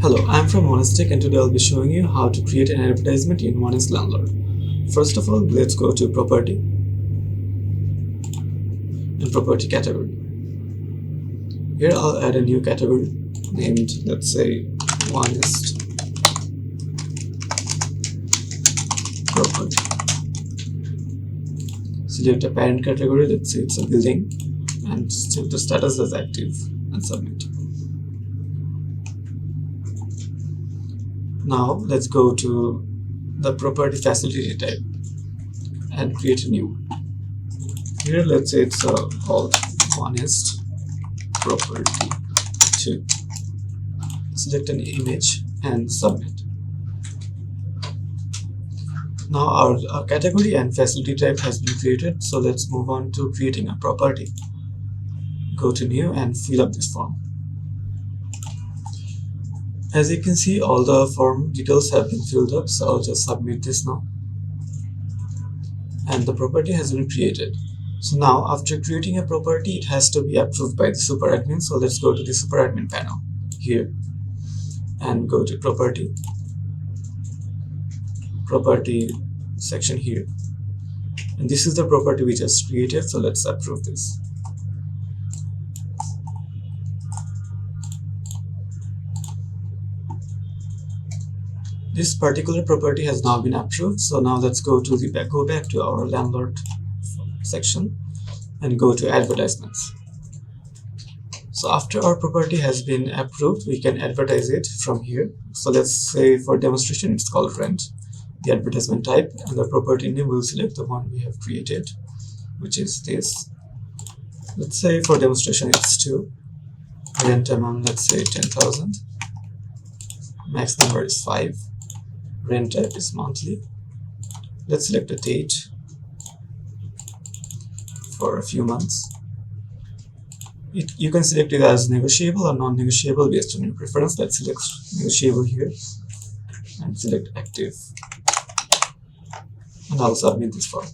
Hello, I'm from Onest and today I'll be showing you how to create an advertisement in Onest Landlord. First of all, let's go to Property and Property category. Here I'll add a new category named, let's say, Onest Property. Select a parent category, let's say it's a building, and set the status as active and submit. Now let's go to the property facility type and create a new. Here let's say it's called Onest Property 2. Select an image and submit. Now our category and facility type has been created, so let's move on to creating a property. Go to new and fill up this form. As you can see, all the form details have been filled up, so I'll just submit this now. And the property has been created. So now after creating a property, it has to be approved by the super admin. So let's go to the super admin panel here and go to property section here. And this is the property we just created, so let's approve this. This particular property has now been approved, so now let's go back to our landlord section and go to advertisements. So after our property has been approved, we can advertise it from here. So let's say for demonstration it's called rent. The advertisement type and the property name, will select the one we have created, which is this. Let's say for demonstration it's 2. Rent amount, let's say 10,000. Max number is 5. Rent type is monthly. Let's select a date for a few months. You can select it as negotiable or non-negotiable based on your preference. Let's select negotiable here and select active. And I'll submit this form.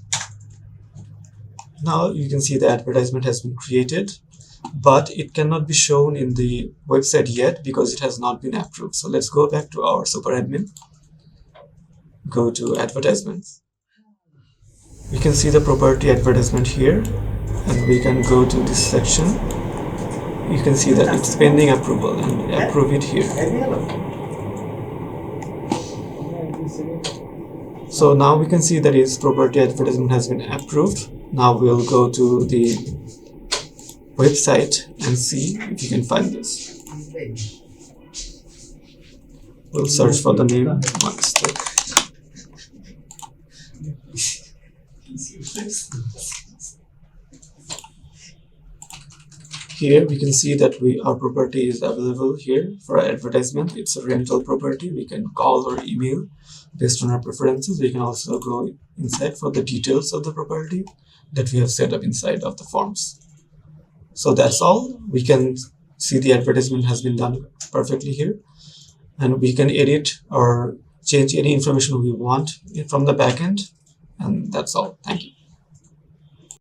Now you can see the advertisement has been created, but it cannot be shown in the website yet because it has not been approved. So let's go back to our super admin. Go to advertisements. We can see the property advertisement here, and we can go to this section. You can see that it's pending approval, and approve it here. So now we can see that its property advertisement has been approved. Now we'll go to the website and see if you can find this. We'll search for the name Onest. Here we can see that our property is available here for advertisement. It's a rental property. We can call or email based on our preferences. We can also go inside for the details of the property that we have set up inside of the forms. So that's all. We can see the advertisement has been done perfectly here, and we can edit or change any information we want from the backend. And that's all. Thank you.